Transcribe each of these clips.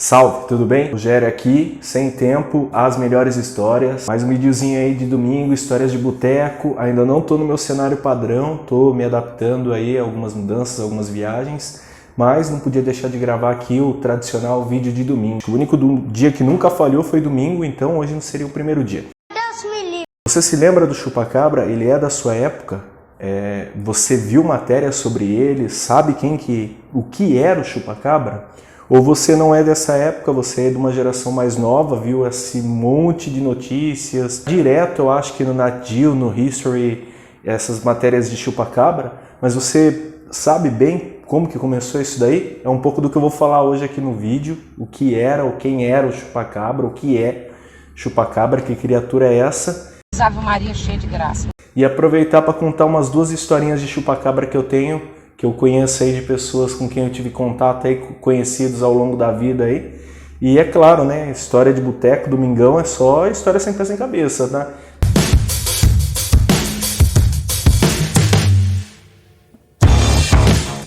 Salve, tudo bem? Rogério aqui, sem tempo, as melhores histórias. Mais um videozinho aí de domingo, histórias de boteco. Ainda não tô no meu cenário padrão, tô me adaptando aí a algumas mudanças, algumas viagens. Mas não podia deixar de gravar aqui o tradicional vídeo de domingo. O único dia que nunca falhou foi domingo, então hoje não seria o primeiro dia. Deus me livre. Você se lembra do chupacabra? Ele é da sua época? Você viu matéria sobre ele? Sabe o que era o chupacabra? Ou você não é dessa época, você é de uma geração mais nova, viu esse monte de notícias, direto eu acho que no Nat Geo, no History, essas matérias de chupacabra, mas você sabe bem como que começou isso daí? É um pouco do que eu vou falar hoje aqui no vídeo, o que era ou quem era o chupacabra, o que é chupacabra, que criatura é essa. Ave Maria cheia de graça. E aproveitar para contar umas duas historinhas de chupacabra que eu tenho, que eu conheço aí de pessoas com quem eu tive contato aí, conhecidos ao longo da vida aí. E é claro, né, história de boteco, domingão, é só história sem pé sem cabeça, tá?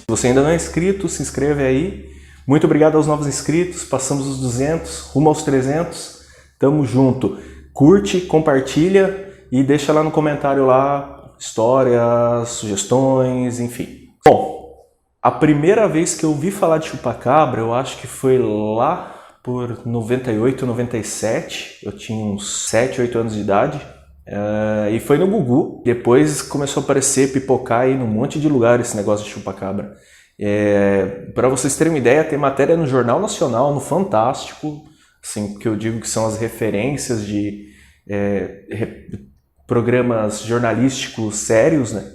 Se você ainda não é inscrito, se inscreve aí. Muito obrigado aos novos inscritos, passamos os 200, rumo aos 300. Tamo junto. Curte, compartilha e deixa lá no comentário lá histórias, sugestões, enfim. Bom, a primeira vez que eu ouvi falar de chupacabra, eu acho que foi lá por 98, 97. Eu tinha uns 7, 8 anos de idade. E foi no Gugu. Depois começou a aparecer, pipocar aí num monte de lugar esse negócio de chupacabra. Para vocês terem uma ideia, tem matéria no Jornal Nacional, no Fantástico, assim, que eu digo que são as referências de programas jornalísticos sérios, né?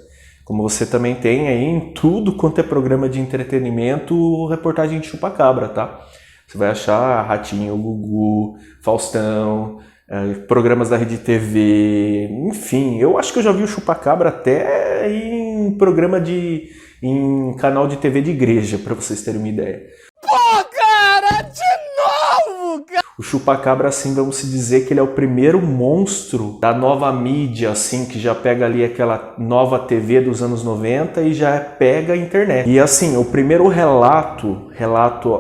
Como você também tem aí em tudo quanto é programa de entretenimento, reportagem de chupacabra, tá? Você vai achar Ratinho, Gugu, Faustão, programas da Rede TV, enfim. Eu acho que eu já vi o chupacabra até em em canal de TV de igreja, para vocês terem uma ideia. Pô, cara, de novo, cara! O chupacabra, assim, vamos se dizer que ele é o primeiro monstro da nova mídia, assim, que já pega ali aquela nova TV dos anos 90 e já pega a internet. E assim, o primeiro relato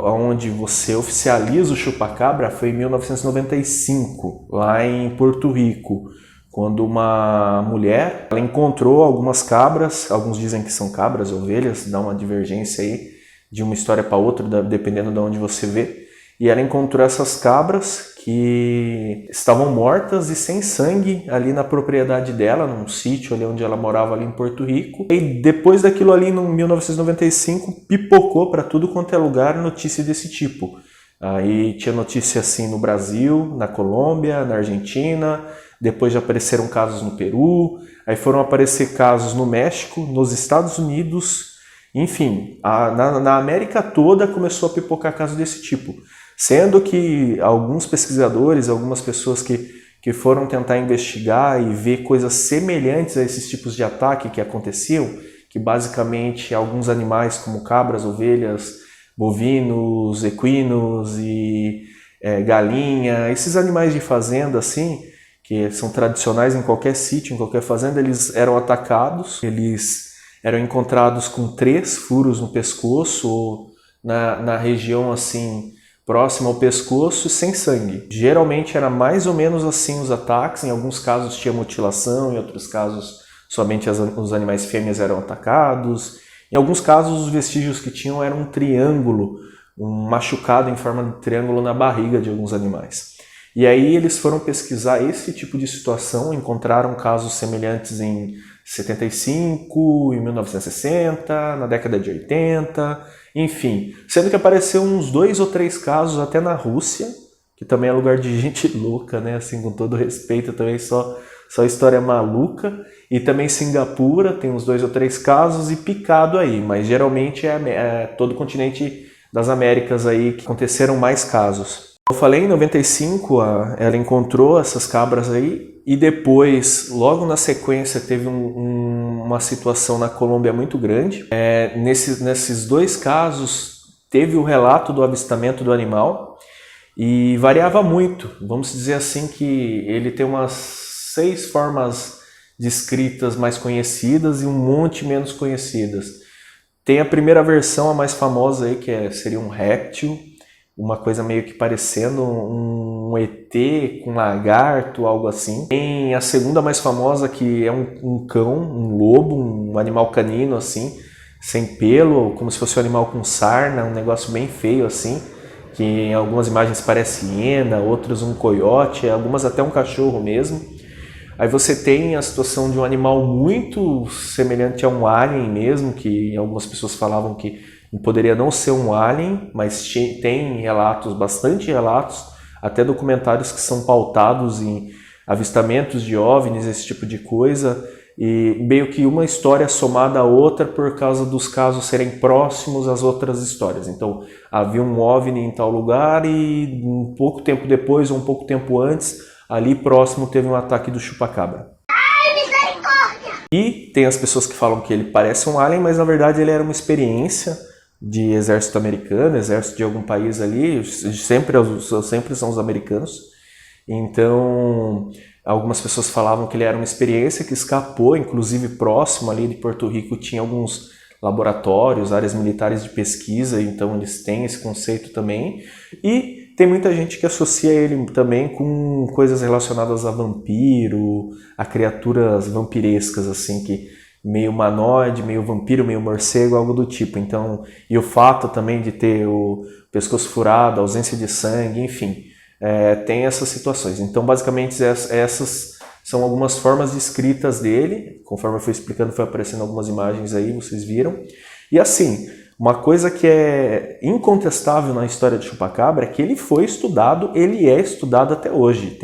onde você oficializa o chupacabra foi em 1995, lá em Porto Rico, quando uma mulher ela encontrou algumas cabras, alguns dizem que são cabras, ovelhas, dá uma divergência aí de uma história para outra, dependendo de onde você vê. E ela encontrou essas cabras que estavam mortas e sem sangue ali na propriedade dela, num sítio ali onde ela morava ali em Porto Rico. E depois daquilo ali, em 1995, pipocou para tudo quanto é lugar notícia desse tipo. Aí tinha notícia assim no Brasil, na Colômbia, na Argentina, depois já apareceram casos no Peru, aí foram aparecer casos no México, nos Estados Unidos, enfim, na América toda começou a pipocar casos desse tipo. Sendo que alguns pesquisadores, algumas pessoas que foram tentar investigar e ver coisas semelhantes a esses tipos de ataque que aconteciam, que basicamente alguns animais como cabras, ovelhas, bovinos, equinos e galinha, esses animais de fazenda assim, que são tradicionais em qualquer sítio, em qualquer fazenda, eles eram atacados, eles eram encontrados com 3 furos no pescoço ou na região assim próxima ao pescoço, sem sangue. Geralmente era mais ou menos assim os ataques, em alguns casos tinha mutilação, em outros casos somente os animais fêmeas eram atacados. Em alguns casos os vestígios que tinham eram um triângulo, um machucado em forma de triângulo na barriga de alguns animais. E aí eles foram pesquisar esse tipo de situação, encontraram casos semelhantes em 75, em 1960, na década de 80, enfim. Sendo que apareceu uns 2 ou 3 casos até na Rússia, que também é lugar de gente louca, né? Assim, com todo respeito, também só história maluca. E também Singapura, tem uns 2 ou 3 casos e picado aí, mas geralmente é todo o continente das Américas aí que aconteceram mais casos. Eu falei, em 95, ela encontrou essas cabras aí e depois, logo na sequência, teve uma situação na Colômbia muito grande. Nesses 2 casos, teve o relato do avistamento do animal e variava muito. Vamos dizer assim que ele tem umas 6 formas descritas mais conhecidas e um monte menos conhecidas. Tem a primeira versão, a mais famosa aí, que seria um réptil. uma coisa meio que parecendo um ET com lagarto, algo assim. Tem a segunda mais famosa, que é um cão, um lobo, um animal canino assim, sem pelo, como se fosse um animal com sarna, um negócio bem feio assim, que em algumas imagens parece hiena, outras um coiote, algumas até um cachorro mesmo. Aí você tem a situação de um animal muito semelhante a um alien mesmo, que algumas pessoas falavam que poderia não ser um alien, mas tem relatos, bastante relatos, até documentários que são pautados em avistamentos de OVNIs, esse tipo de coisa, e meio que uma história somada a outra por causa dos casos serem próximos às outras histórias. Então, havia um OVNI em tal lugar e um pouco tempo depois, ou um pouco tempo antes, ali próximo teve um ataque do chupacabra. E tem as pessoas que falam que ele parece um alien, mas na verdade ele era uma experiência de exército americano, exército de algum país ali, sempre são os americanos. Então, algumas pessoas falavam que ele era uma experiência que escapou, inclusive próximo ali de Porto Rico tinha alguns laboratórios, áreas militares de pesquisa, então eles têm esse conceito também. E tem muita gente que associa ele também com coisas relacionadas a vampiro, a criaturas vampirescas, assim, que meio humanoide, meio vampiro, meio morcego, algo do tipo. Então, e o fato também de ter o pescoço furado, ausência de sangue, enfim, tem essas situações. Então, basicamente, essas são algumas formas de escritas dele. Conforme eu fui explicando, foi aparecendo algumas imagens aí, vocês viram. E assim, uma coisa que é incontestável na história de chupacabra é que ele foi estudado, ele é estudado até hoje.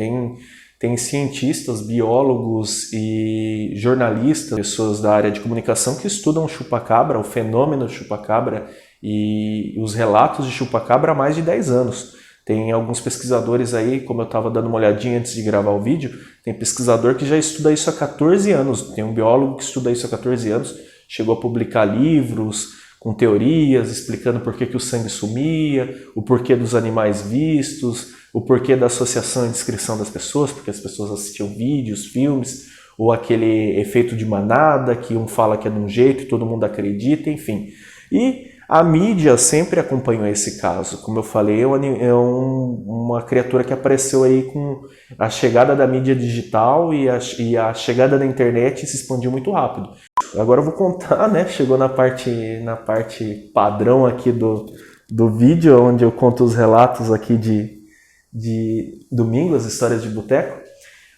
Tem cientistas, biólogos e jornalistas, pessoas da área de comunicação que estudam o chupacabra, o fenômeno chupacabra e os relatos de chupacabra há mais de 10 anos. Tem alguns pesquisadores aí, como eu estava dando uma olhadinha antes de gravar o vídeo, tem pesquisador que já estuda isso há 14 anos. Tem um biólogo que estuda isso há 14 anos, chegou a publicar livros com teorias explicando por que o sangue sumia, o porquê dos animais vistos, o porquê da associação e descrição das pessoas, porque as pessoas assistiam vídeos, filmes, ou aquele efeito de manada, que um fala que é de um jeito e todo mundo acredita, enfim. E a mídia sempre acompanhou esse caso. Como eu falei, uma criatura que apareceu aí com a chegada da mídia digital e a chegada da internet se expandiu muito rápido. Agora eu vou contar, né? Chegou na parte padrão aqui do vídeo, onde eu conto os relatos aqui de domingo, as histórias de boteco.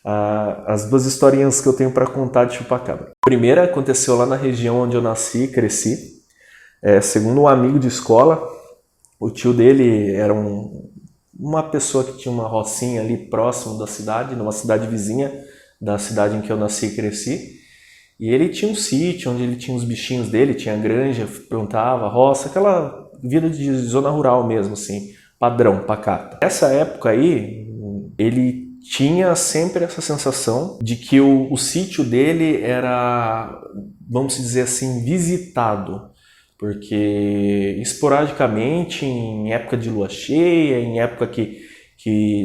As duas historinhas que eu tenho para contar de chupacabra. A primeira aconteceu lá na região onde eu nasci e cresci. Segundo um amigo de escola, o tio dele era uma pessoa que tinha uma rocinha ali próximo da cidade, numa cidade vizinha da cidade em que eu nasci e cresci. E ele tinha um sítio onde ele tinha os bichinhos dele, tinha granja, plantava, roça, aquela vida de zona rural mesmo, assim, padrão, pacata. Nessa época aí, ele tinha sempre essa sensação de que o sítio dele era, vamos dizer assim, visitado. Porque esporadicamente, em época de lua cheia, em época que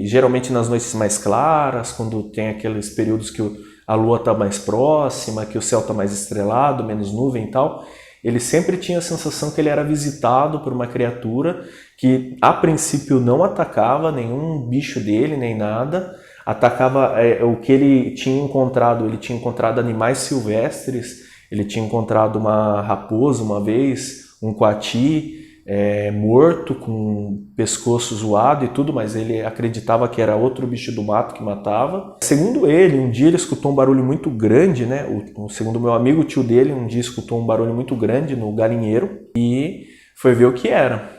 geralmente nas noites mais claras, quando tem aqueles períodos que a lua está mais próxima, que o céu está mais estrelado, menos nuvem e tal, ele sempre tinha a sensação que ele era visitado por uma criatura que a princípio não atacava nenhum bicho dele, nem nada, atacava o que ele tinha encontrado animais silvestres, ele tinha encontrado uma raposa uma vez, um coati morto, com pescoço zoado e tudo, mas ele acreditava que era outro bicho do mato que matava. Segundo ele, um dia ele escutou um barulho muito grande, né? Segundo meu amigo, o tio dele, um dia escutou um barulho muito grande no galinheiro e foi ver o que era.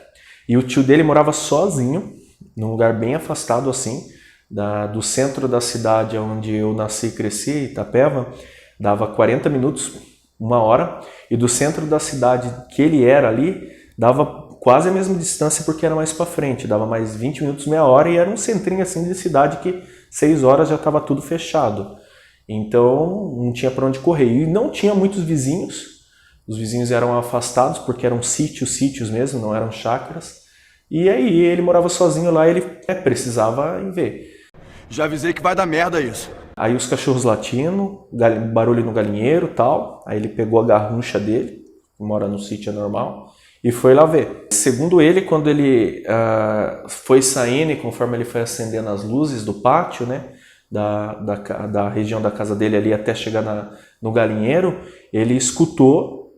E o tio dele morava sozinho, num lugar bem afastado assim, do centro da cidade onde eu nasci e cresci, Itapeva, dava 40 minutos, 1 hora, e do centro da cidade que ele era ali, dava quase a mesma distância porque era mais para frente, dava mais 20 minutos, meia hora, e era um centrinho assim de cidade que 6 horas já estava tudo fechado. Então não tinha para onde correr. E não tinha muitos vizinhos, os vizinhos eram afastados porque eram sítios mesmo, não eram chácaras. E aí ele morava sozinho lá e ele precisava ir ver. Já avisei que vai dar merda isso. Aí os cachorros latindo, barulho no galinheiro e tal. Aí ele pegou a garrucha dele, que mora no sítio normal, e foi lá ver. Segundo ele, quando ele foi saindo e conforme ele foi acendendo as luzes do pátio, né, da região da casa dele ali até chegar no galinheiro, ele escutou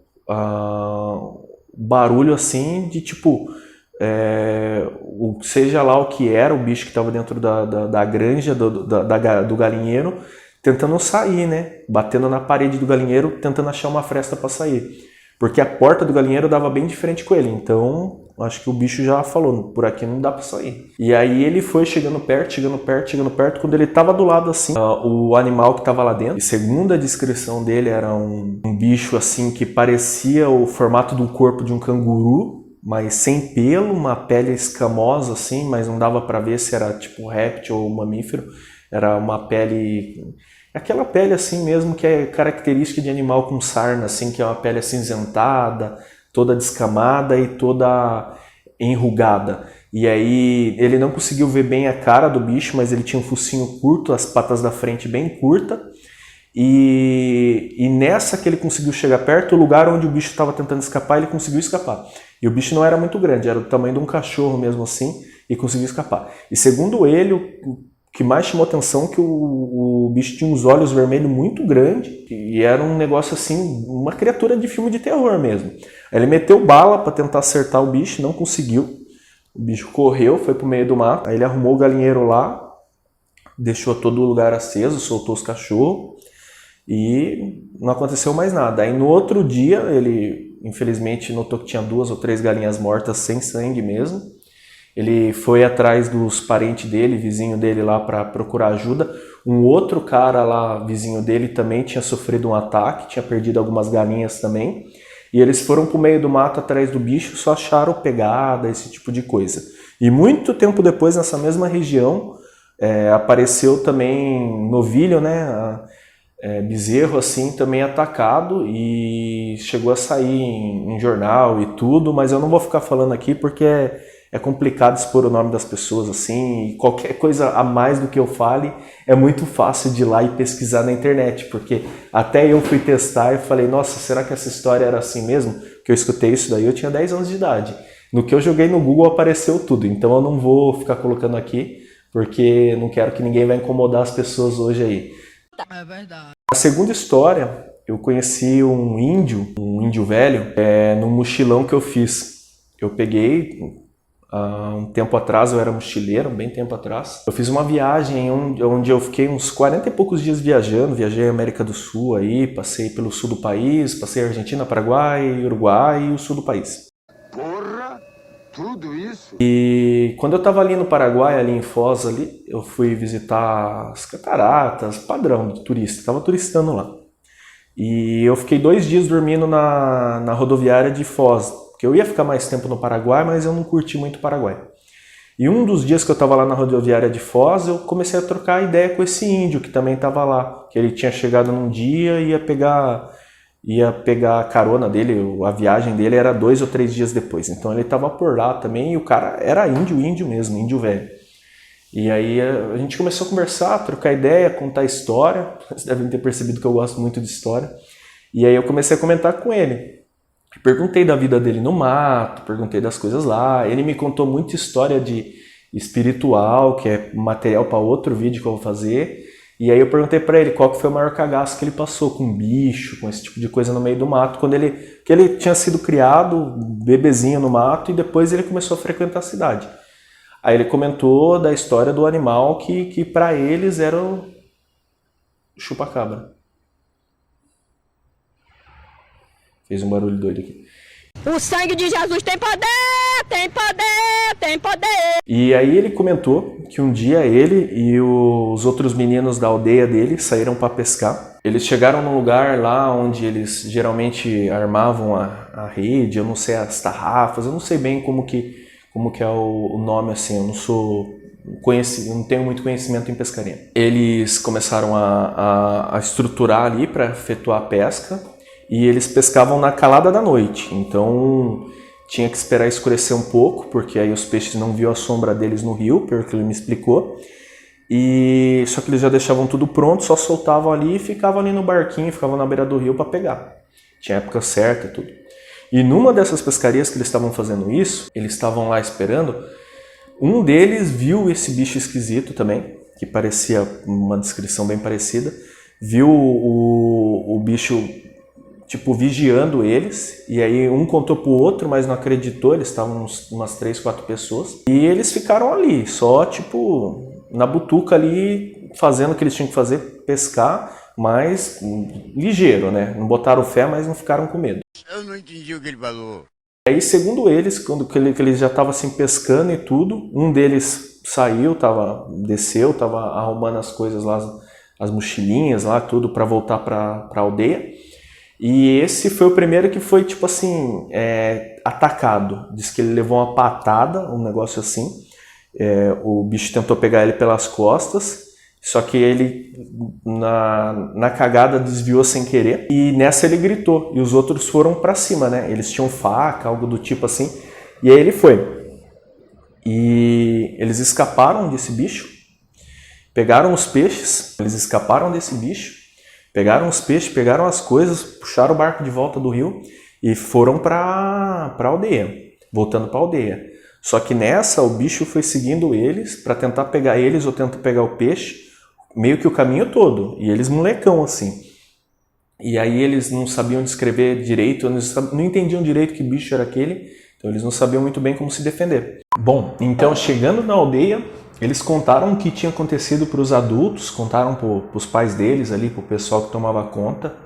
barulho assim de tipo, seja lá o que era o bicho que estava dentro da granja, do galinheiro, tentando sair, né? Batendo na parede do galinheiro, tentando achar uma fresta para sair. Porque a porta do galinheiro dava bem de frente com ele, então acho que o bicho já falou, por aqui não dá para sair. E aí ele foi chegando perto, quando ele estava do lado assim, o animal que estava lá dentro, e segundo a descrição dele, era um bicho assim que parecia o formato do corpo de um canguru, mas sem pelo, uma pele escamosa assim, mas não dava para ver se era tipo réptil ou mamífero, era uma pele... Aquela pele assim mesmo que é característica de animal com sarna, assim, que é uma pele acinzentada, toda descamada e toda enrugada. E aí ele não conseguiu ver bem a cara do bicho, mas ele tinha um focinho curto, as patas da frente bem curta. E nessa que ele conseguiu chegar perto, o lugar onde o bicho estava tentando escapar, ele conseguiu escapar. E o bicho não era muito grande, era do tamanho de um cachorro mesmo assim, e conseguiu escapar. E segundo ele, o que mais chamou atenção que o bicho tinha uns olhos vermelhos muito grandes e era um negócio assim, uma criatura de filme de terror mesmo. Aí ele meteu bala para tentar acertar o bicho, não conseguiu. O bicho correu, foi pro meio do mato. Aí ele arrumou o galinheiro lá, deixou todo o lugar aceso, soltou os cachorros e não aconteceu mais nada. Aí no outro dia ele infelizmente notou que tinha 2 ou 3 galinhas mortas sem sangue mesmo. Ele foi atrás dos parentes dele, vizinho dele lá, para procurar ajuda. Um outro cara lá, vizinho dele, também tinha sofrido um ataque, tinha perdido algumas galinhas também. E eles foram para o meio do mato atrás do bicho, só acharam pegada, esse tipo de coisa. E muito tempo depois, nessa mesma região, apareceu também novilho, né? Bezerro assim, também atacado, e chegou a sair em jornal e tudo, mas eu não vou ficar falando aqui porque é complicado expor o nome das pessoas assim, e qualquer coisa a mais do que eu fale é muito fácil de ir lá e pesquisar na internet, porque até eu fui testar e falei, nossa, será que essa história era assim mesmo? Que eu escutei isso daí, eu tinha 10 anos de idade. No que eu joguei no Google apareceu tudo, então eu não vou ficar colocando aqui, porque não quero que ninguém vai incomodar as pessoas hoje aí. É verdade. A segunda história, eu conheci um índio velho, num mochilão que eu fiz. Eu peguei... um tempo atrás, eu era mochileiro, bem tempo atrás. Eu fiz uma viagem onde eu fiquei uns 40 e poucos dias viajando. Viajei a América do Sul aí, passei pelo sul do país, passei Argentina, Paraguai, Uruguai e o sul do país. Porra, tudo isso? E quando eu estava ali no Paraguai, ali em Foz, ali, eu fui visitar as cataratas, padrão de turista, estava turistando lá. E eu fiquei 2 dias dormindo na rodoviária de Foz, porque eu ia ficar mais tempo no Paraguai, mas eu não curti muito o Paraguai. E um dos dias que eu estava lá na rodoviária de Foz, eu comecei a trocar ideia com esse índio que também estava lá. Que ele tinha chegado num dia e ia pegar a carona dele, a viagem dele era 2 ou 3 dias depois. Então ele estava por lá também e o cara era índio mesmo, índio velho. E aí a gente começou a conversar, trocar ideia, contar história. Vocês devem ter percebido que eu gosto muito de história. E aí eu comecei a comentar com ele. Perguntei da vida dele no mato, perguntei das coisas lá. Ele me contou muita história de espiritual, que é material para outro vídeo que eu vou fazer. E aí eu perguntei para ele qual que foi o maior cagaço que ele passou com bicho, com esse tipo de coisa no meio do mato, que ele tinha sido criado bebezinho no mato e depois ele começou a frequentar a cidade. Aí ele comentou da história do animal que para eles era o chupa-cabra. Fez um barulho doido aqui. O sangue de Jesus tem poder, tem poder, tem poder. E aí ele comentou que um dia ele e os outros meninos da aldeia dele saíram para pescar. Eles chegaram num lugar lá onde eles geralmente armavam a rede, eu não sei, as tarrafas, eu não sei bem como que é o nome assim, eu não tenho muito conhecimento em pescaria. Eles começaram a estruturar ali para efetuar a pesca. E eles pescavam na calada da noite, então tinha que esperar escurecer um pouco, porque aí os peixes não viam a sombra deles no rio, pelo que ele me explicou. E só que eles já deixavam tudo pronto, só soltavam ali e ficavam ali no barquinho, ficavam na beira do rio para pegar. Tinha época certa e tudo. E numa dessas pescarias que eles estavam fazendo isso, eles estavam lá esperando, um deles viu esse bicho esquisito também, que parecia uma descrição bem parecida, viu o bicho tipo vigiando eles, e aí um contou pro outro, mas não acreditou, eles estavam umas 3, 4 pessoas, e eles ficaram ali, só tipo na butuca ali, fazendo o que eles tinham que fazer, pescar, mas ligeiro, né? Não botaram fé, mas não ficaram com medo. Eu não entendi o que ele falou. Aí, segundo eles, quando eles já estavam assim pescando e tudo, um deles saiu, desceu, estava arrumando as coisas lá, as mochilinhas lá, tudo para voltar para a aldeia. E esse foi o primeiro que foi tipo assim atacado. Diz que ele levou uma patada, um negócio assim. O bicho tentou pegar ele pelas costas. Só que ele, na cagada, desviou sem querer. E nessa ele gritou. E os outros foram pra cima, né? Eles tinham faca, algo do tipo assim. E aí ele foi. E eles escaparam desse bicho. Pegaram os peixes. Eles escaparam desse bicho. Pegaram os peixes, pegaram as coisas, puxaram o barco de volta do rio. E foram pra aldeia. Voltando pra aldeia. Só que nessa, o bicho foi seguindo eles pra tentar pegar eles ou tentar pegar o peixe. Meio que o caminho todo, e eles molecão assim. E aí eles não sabiam descrever direito, não entendiam direito que bicho era aquele, então eles não sabiam muito bem como se defender. Bom, então chegando na aldeia, eles contaram o que tinha acontecido para os adultos, contaram para os pais deles ali, para o pessoal que tomava conta,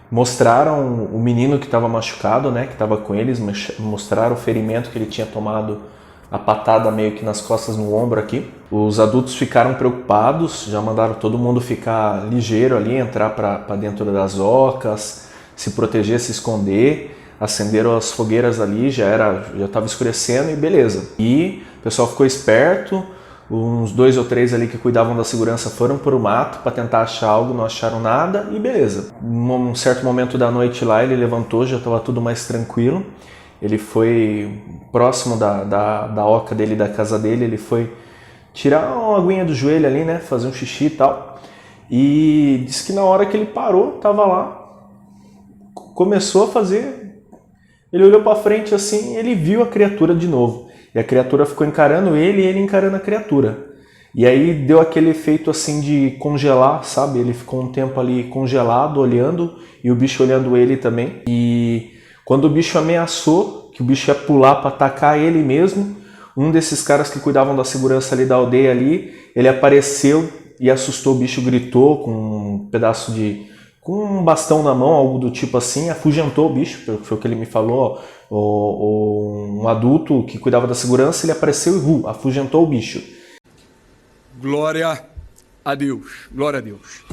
mostraram o menino que estava machucado, né, que estava com eles, mostraram o ferimento que ele tinha tomado, a patada meio que nas costas, no ombro aqui. Os adultos ficaram preocupados, já mandaram todo mundo ficar ligeiro ali, entrar para dentro das ocas, se proteger, se esconder. Acenderam as fogueiras ali, já estava escurecendo e beleza. E o pessoal ficou esperto, uns 2 ou 3 ali que cuidavam da segurança foram para o mato para tentar achar algo, não acharam nada e beleza. Num certo momento da noite lá, ele levantou, já estava tudo mais tranquilo. Ele foi próximo da oca dele, da casa dele, ele foi tirar uma aguinha do joelho ali, né, fazer um xixi e tal. E disse que na hora que ele parou, tava lá, começou a fazer, ele olhou para frente assim, ele viu a criatura de novo. E a criatura ficou encarando ele e ele encarando a criatura. E aí deu aquele efeito assim de congelar, sabe? Ele ficou um tempo ali congelado, olhando, e o bicho olhando ele também. E quando o bicho ameaçou, que o bicho ia pular para atacar ele mesmo, um desses caras que cuidavam da segurança ali da aldeia ali, ele apareceu e assustou o bicho, gritou com um pedaço com um bastão na mão, algo do tipo assim, afugentou o bicho, foi o que ele me falou, um adulto que cuidava da segurança, ele apareceu e afugentou o bicho. Glória a Deus, glória a Deus.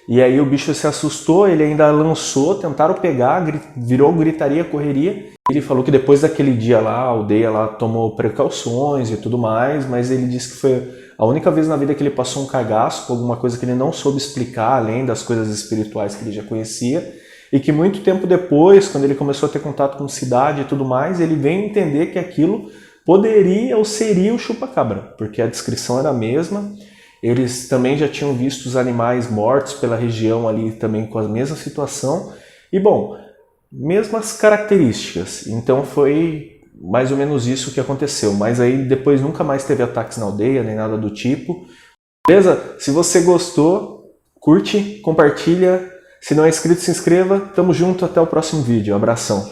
E aí o bicho se assustou, ele ainda lançou, tentaram pegar, virou gritaria, correria. Ele falou que depois daquele dia lá, a aldeia lá tomou precauções e tudo mais, mas ele disse que foi a única vez na vida que ele passou um cagaço com alguma coisa que ele não soube explicar, além das coisas espirituais que ele já conhecia, e que muito tempo depois, quando ele começou a ter contato com cidade e tudo mais, ele veio entender que aquilo poderia ou seria o chupa-cabra, porque a descrição era a mesma. Eles também já tinham visto os animais mortos pela região ali também com a mesma situação. E bom, mesmas características. Então foi mais ou menos isso que aconteceu. Mas aí depois nunca mais teve ataques na aldeia, nem nada do tipo. Beleza? Se você gostou, curte, compartilha. Se não é inscrito, se inscreva. Tamo junto, até o próximo vídeo. Abração.